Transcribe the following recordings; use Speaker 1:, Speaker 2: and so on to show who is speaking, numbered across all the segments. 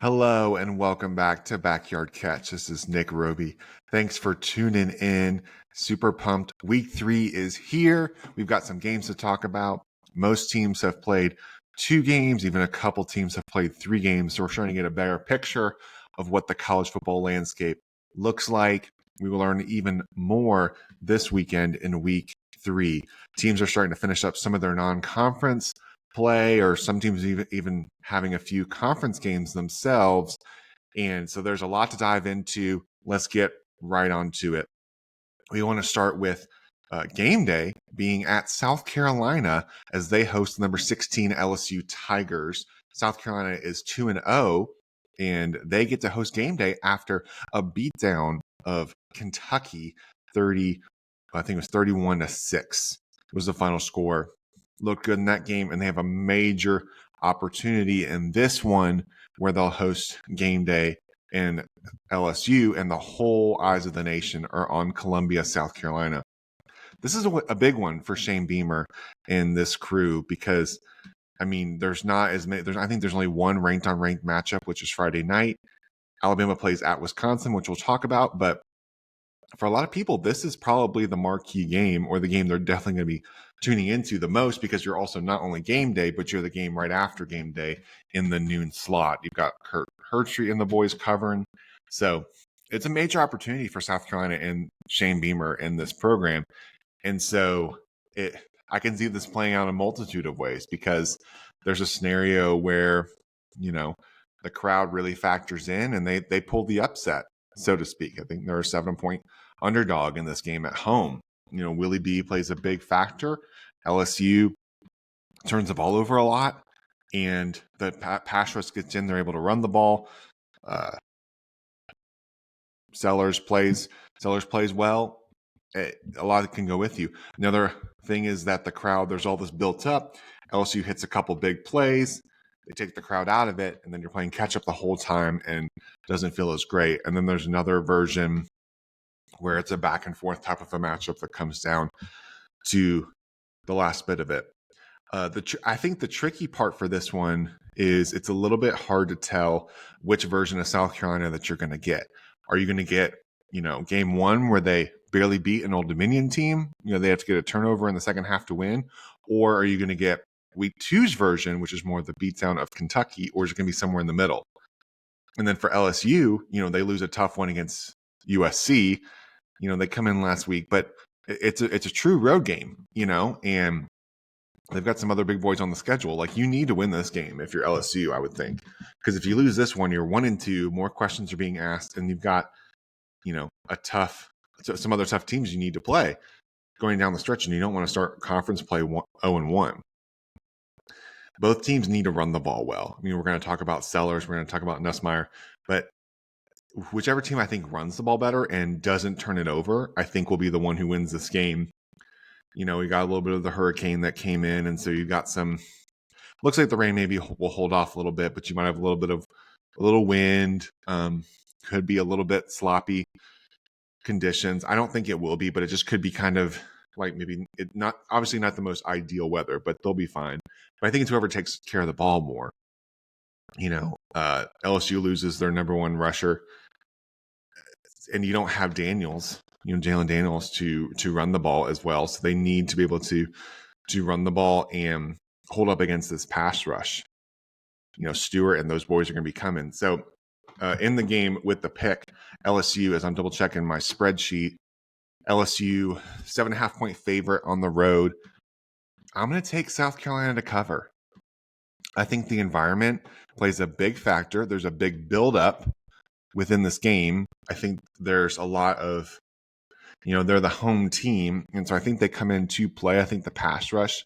Speaker 1: Hello and welcome back to Backyard Catch. This is Nick Roby. Thanks for tuning in. Super pumped. Week 3 is here. We've got some games to talk about. Most teams have played 2 games, even a couple teams have played 3 games. So we're trying to get a better picture of what the college football landscape looks like. We will learn even more this weekend in week 3. Teams are starting to finish up some of their non-conference play, or some teams even having a few conference games themselves. And so there's a lot to dive into. Let's get right onto it. We want to start with game day being at South Carolina as they host the number 16 LSU Tigers. South Carolina is 2-0, and they get to host game day after a beatdown of Kentucky 30, I think it was 31-6 was the final score. Looked good in that game, and they have a major opportunity in this one where they'll host game day in LSU, and the whole eyes of the nation are on Columbia, South Carolina. This is a big one for Shane Beamer and this crew because, I mean, there's not as many. I think there's only one ranked on ranked matchup, which is Friday night. Alabama plays at Wisconsin, which we'll talk about, but for a lot of people, this is probably the marquee game, or the game they're definitely going to be tuning into the most, because you're also not only game day, but you're the game right after game day in the noon slot. You've got Kurt Hertree and the boys covering. So it's a major opportunity for South Carolina and Shane Beamer in this program. And so I can see this playing out a multitude of ways, because there's a scenario where, the crowd really factors in and they pull the upset, so to speak. I think they're a 7-point underdog in this game at home. Willie B plays a big factor. LSU turns the ball over a lot, and the pass rush gets in. They're able to run the ball. Sellers plays well. A lot can go with you. Another thing is that the crowd, there's all this built up. LSU hits a couple big plays. They take the crowd out of it, and then you're playing catch up the whole time and doesn't feel as great. And then there's another version where it's a back and forth type of a matchup that comes down to the last bit of it. I think the tricky part for this one is it's a little bit hard to tell which version of South Carolina that you're going to get. Are you going to get, game 1 where they barely beat an Old Dominion team? They have to get a turnover in the second half to win. Or are you going to get week 2's version, which is more the beatdown of Kentucky, or is it going to be somewhere in the middle? And then for LSU, they lose a tough one against USC. They come in last week, but it's a true road game, and they've got some other big boys on the schedule. Like, you need to win this game if you're LSU, I would think, because if you lose this one, you're 1-2. More questions are being asked, and you've got, some other tough teams you need to play going down the stretch, and you don't want to start conference play 0-1. Both teams need to run the ball well. We're going to talk about Sellers, we're going to talk about Nussmeier, but whichever team I think runs the ball better and doesn't turn it over, I think will be the one who wins this game. We got a little bit of the hurricane that came in, and so you got looks like the rain maybe will hold off a little bit, but you might have a little wind. Could be a little bit sloppy conditions. I don't think it will be, but it just could be kind of like maybe obviously not the most ideal weather, but they'll be fine. But I think it's whoever takes care of the ball more. LSU loses their number 1 rusher, and you don't have Daniels, Jalen Daniels to run the ball as well. So they need to be able to run the ball and hold up against this pass rush. Stewart and those boys are going to be coming. So in the game with the pick, LSU, as I'm double checking my spreadsheet, LSU 7.5-point favorite on the road. I'm going to take South Carolina to cover. I think the environment plays a big factor. There's a big buildup within this game. I think there's a lot of, they're the home team. And so I think they come in to play. I think the pass rush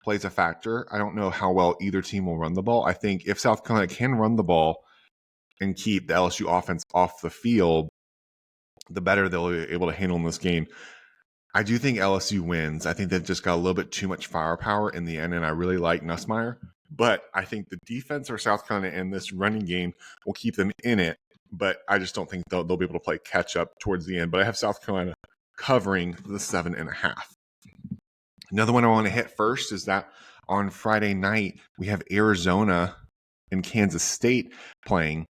Speaker 1: plays a factor. I don't know how well either team will run the ball. I think if South Carolina can run the ball and keep the LSU offense off the field, the better they'll be able to handle in this game. I do think LSU wins. I think they've just got a little bit too much firepower in the end, and I really like Nussmeier. But I think the defense for South Carolina in this running game will keep them in it, but I just don't think they'll be able to play catch up towards the end. But I have South Carolina covering the 7.5. Another one I want to hit first is that on Friday night, we have Arizona and Kansas State playing.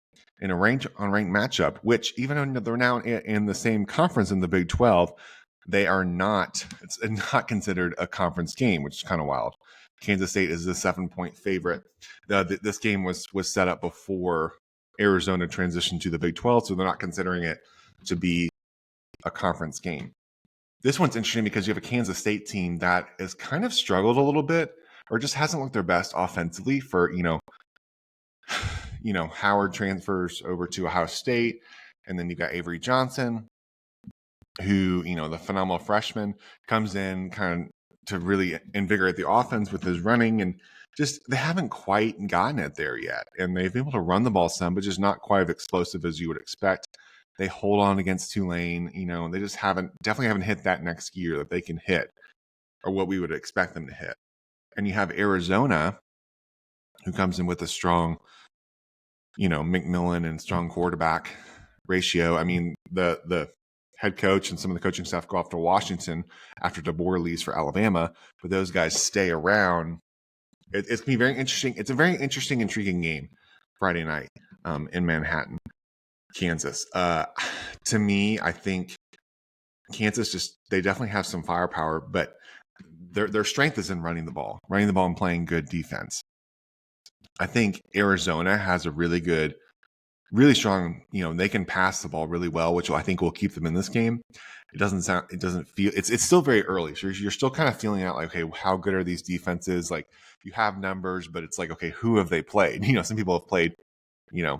Speaker 1: in a ranked matchup, which even though they're now in the same conference in the Big 12, they are not. It's not considered a conference game, which is kind of wild. Kansas State is the 7-point favorite. This game was set up before Arizona transitioned to the Big 12, so they're not considering it to be a conference game. This one's interesting because you have a Kansas State team that has kind of struggled a little bit, or just hasn't looked their best offensively. For Howard transfers over to Ohio State, and then you've got Avery Johnson, who, the phenomenal freshman, comes in kind of to really invigorate the offense with his running, and just they haven't quite gotten it there yet. And they've been able to run the ball some, but just not quite as explosive as you would expect. They hold on against Tulane, they just definitely haven't hit that next gear that they can hit, or what we would expect them to hit. And you have Arizona, who comes in with a strong, McMillan and strong quarterback ratio. I mean, the head coach and some of the coaching staff go off to Washington after DeBoer leaves for Alabama, but those guys stay around. It's going to be very interesting. It's a very interesting, intriguing game Friday night in Manhattan, Kansas. To me, I think Kansas they definitely have some firepower, but their strength is in running the ball and playing good defense. I think Arizona has a really strong, they can pass the ball really well, which I think will keep them in this game. It's still very early. So you're still kind of feeling out like, okay, how good are these defenses? Like, you have numbers, but it's like, okay, who have they played? Some people have played, a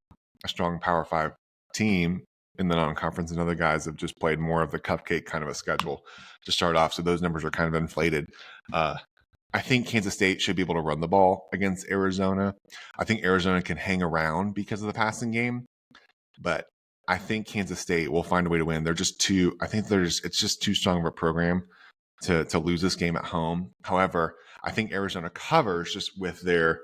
Speaker 1: strong Power 5 team in the non-conference, and other guys have just played more of the cupcake kind of a schedule to start off. So those numbers are kind of inflated. I think Kansas State should be able to run the ball against Arizona. I think Arizona can hang around because of the passing game, but I think Kansas State will find a way to win. It's just too strong of a program to lose this game at home. However, I think Arizona covers just with their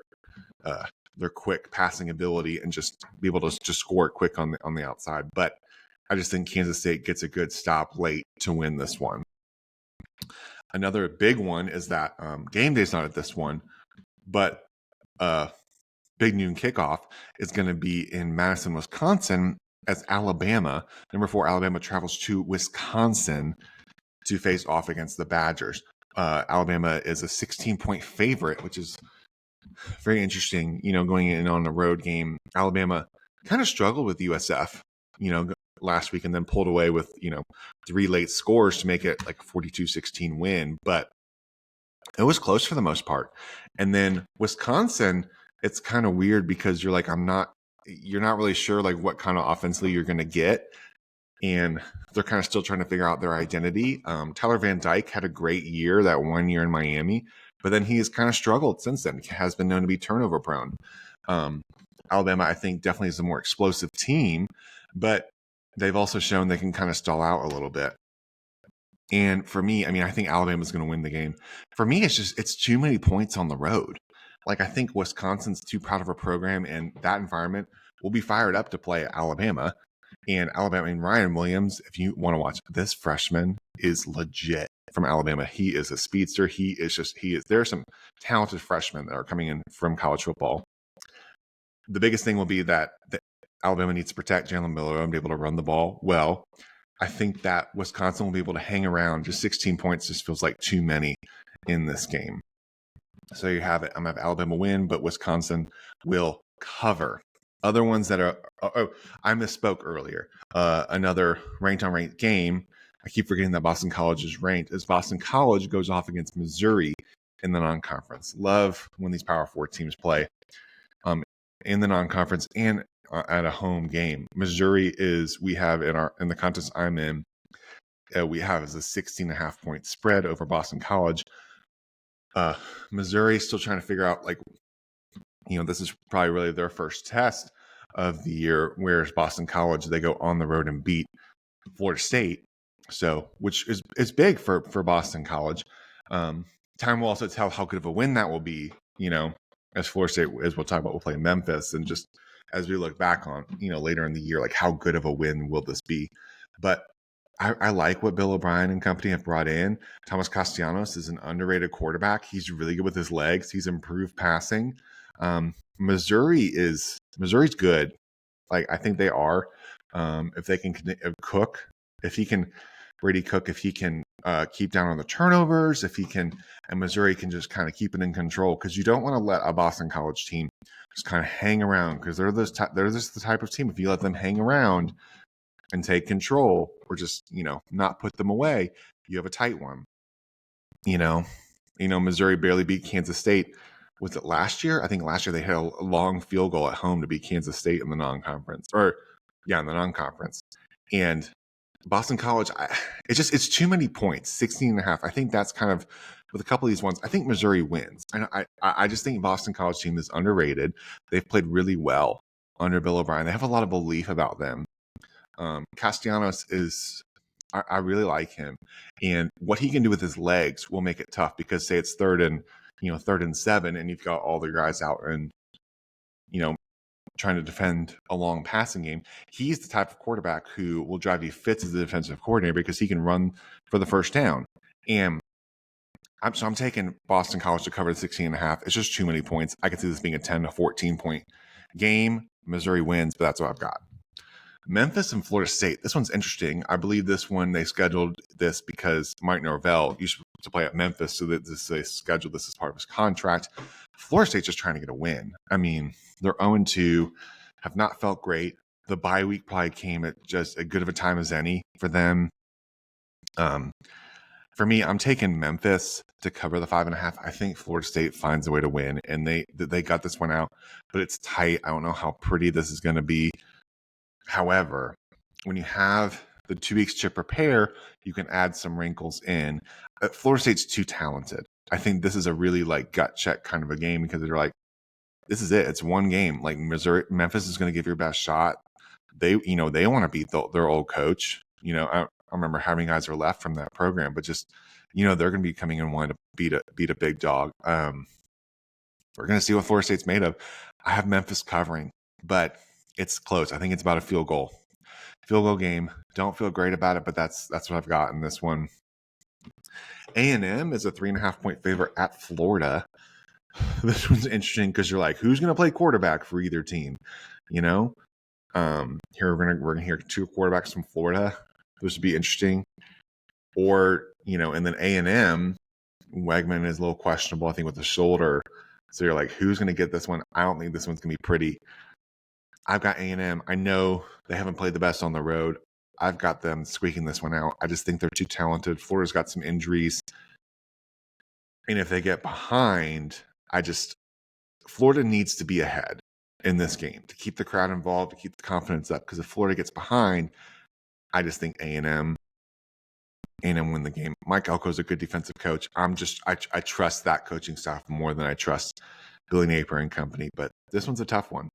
Speaker 1: quick passing ability and just be able to just score it quick on the outside. But I just think Kansas State gets a good stop late to win this one. Another big one is that game day's not at this one, but big noon kickoff is going to be in Madison, Wisconsin, as number 4 Alabama, travels to Wisconsin to face off against the Badgers. Alabama is a 16-point favorite, which is very interesting, going in on a road game. Alabama kind of struggled with USF, last week, and then pulled away with, 3 late scores to make it like a 42-16 win. But it was close for the most part. And then Wisconsin, it's kind of weird because you're like, you're not really sure like what kind of offensively you're going to get. And they're kind of still trying to figure out their identity. Tyler Van Dyke had a great year that 1 year in Miami, but then he has kind of struggled since then. He has been known to be turnover prone. Alabama, I think, definitely is a more explosive team, but they've also shown they can kind of stall out a little bit. And for me, I think Alabama's going to win the game. For me, it's too many points on the road. Like, I think Wisconsin's too proud of a program, and that environment will be fired up to play Alabama. And Alabama, and Ryan Williams, if you want to watch, this freshman is legit from Alabama. He is a speedster. There are some talented freshmen that are coming in from college football. The biggest thing will be that Alabama needs to protect Jalen Miller and be able to run the ball well. I think that Wisconsin will be able to hang around. Just 16 points just feels like too many in this game. So you have it. I'm going to have Alabama win, but Wisconsin will cover. Other ones that are, I misspoke earlier. Another ranked on ranked game, I keep forgetting that Boston College is ranked, as Boston College goes off against Missouri in the non-conference. Love when these Power 4 teams play in the non-conference and at a home game. Missouri we have in the contest I'm in, we have as a 16.5 point spread over Boston College. Missouri is still trying to figure out, like, this is probably really their first test of the year, whereas Boston College, they go on the road and beat Florida State. So, which is big for Boston College. Time will also tell how good of a win that will be, as Florida State, as we'll talk about, will play Memphis. And just as we look back on, later in the year, like, how good of a win will this be? But I like what Bill O'Brien and company have brought in. Thomas Castellanos is an underrated quarterback. He's really good with his legs. He's improved passing. Missouri's good. Like, I think they are. If they can cook, if he can, Brady Cook, if he can keep down on the turnovers, if he can, and Missouri can just kind of keep it in control, because you don't want to let a Boston College team just kind of hang around, because they're just the type of team, if you let them hang around and take control, or just not put them away, you have a tight one. Missouri barely beat Kansas State. Was it last year? I think last year they had a long field goal at home to beat Kansas State in the non-conference, in the non-conference. And Boston College, it's too many points, 16 and a half. I think that's kind of, with a couple of these ones, I think Missouri wins. And I just think Boston College team is underrated. They've played really well under Bill O'Brien. They have a lot of belief about them. Castellanos I really like him, and what he can do with his legs will make it tough, because say it's third and 7, and you've got all the guys out and trying to defend a long passing game. He's the type of quarterback who will drive you fits as a defensive coordinator, because he can run for the first down. And I'm taking Boston College to cover the 16 and a half. It's just too many points. I could see this being a 10 to 14 point game. Missouri wins, but that's what I've got. Memphis and Florida State. This one's interesting. I believe this one, they scheduled this because Mike Norvell used to play at Memphis, so that they scheduled this as part of his contract. Florida State's just trying to get a win. I mean, they're 0-2, have not felt great. The bye week probably came at just as good of a time as any for them. For me, I'm taking Memphis to cover the 5.5. I think Florida State finds a way to win, and they got this one out, but it's tight. I don't know how pretty this is going to be. However, when you have the 2 weeks to prepare, you can add some wrinkles in. Florida State's too talented. I think this is a really gut check kind of a game, because they're like, this is it. It's one game. Like Memphis is going to give your best shot. They want to beat their old coach. I remember having guys are left from that program, but just, they're going to be coming in wanting to beat a big dog. We're going to see what Florida State's made of. I have Memphis covering, but it's close. I think it's about a field goal game. Don't feel great about it, but that's what I've got in this one. A&M is a 3.5 point favorite at Florida. This one's interesting, because you're like, who's going to play quarterback for either team? Here we're gonna hear 2 quarterbacks from Florida. This would be interesting. Or and then A&M, Wegman is a little questionable, I think, with the shoulder. So you're like, who's going to get this one? I don't think this one's going to be pretty. I've got A&M. I know they haven't played the best on the road. I've got them squeaking this one out. I just think they're too talented. Florida's got some injuries. And if they get behind, Florida needs to be ahead in this game to keep the crowd involved, to keep the confidence up. Because if Florida gets behind, I just think A&M win the game. Mike Elko's a good defensive coach. I trust that coaching staff more than I trust Billy Napier and company. But this one's a tough one.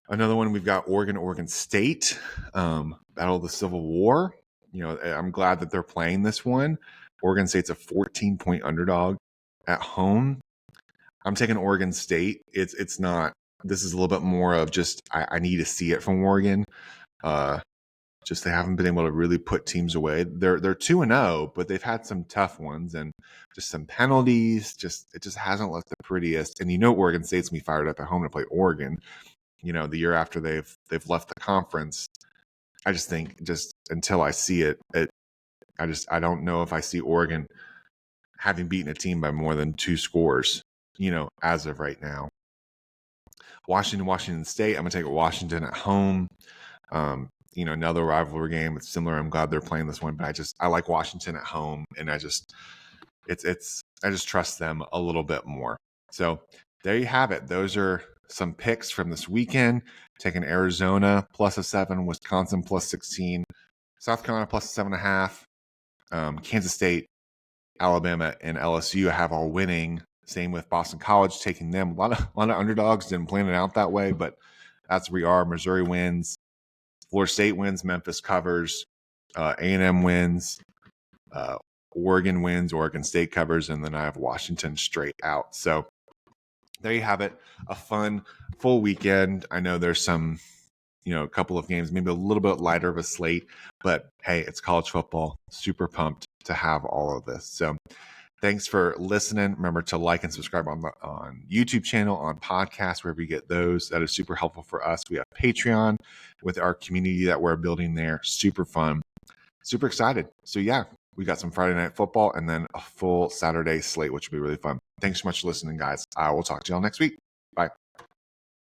Speaker 1: Another one, we've got Oregon State, Battle of the Civil War. I'm glad that they're playing this one. Oregon State's a 14-point underdog at home. I'm taking Oregon State. It's not. This is a little bit more of just I need to see it from Oregon. Just they haven't been able to really put teams away. They're 2-0, but they've had some tough ones and just some penalties. It just hasn't looked the prettiest. And Oregon State's gonna be fired up at home to play Oregon. The year after they've left the conference. I just think, until I see it, I don't know if I see Oregon having beaten a team by more than 2 scores, as of right now. Washington State, I'm going to take Washington at home. Another rivalry game. It's similar. I'm glad they're playing this one, but I like Washington at home, and I just trust them a little bit more. So there you have it. Those are some picks from this weekend. Taking Arizona plus a 7, Wisconsin plus 16, South Carolina plus 7.5, Kansas State, Alabama, and LSU have all winning. Same with Boston College, taking them. A lot of underdogs, didn't plan it out that way, but that's where we are. Missouri wins, Florida State wins, Memphis covers, A&M wins, Oregon wins, Oregon State covers, and then I have Washington straight out. So there you have it. A fun, full weekend. I know there's some, a couple of games, maybe a little bit lighter of a slate, but hey, it's college football. Super pumped to have all of this. So Thanks for listening. Remember to like and subscribe on YouTube channel, on podcasts, wherever you get those. That is super helpful for us. We have Patreon with our community that we're building there. Super fun. Super excited. So yeah, we got some Friday night football and then a full Saturday slate, which will be really fun. Thanks so much for listening, guys. I will talk to y'all next week. Bye.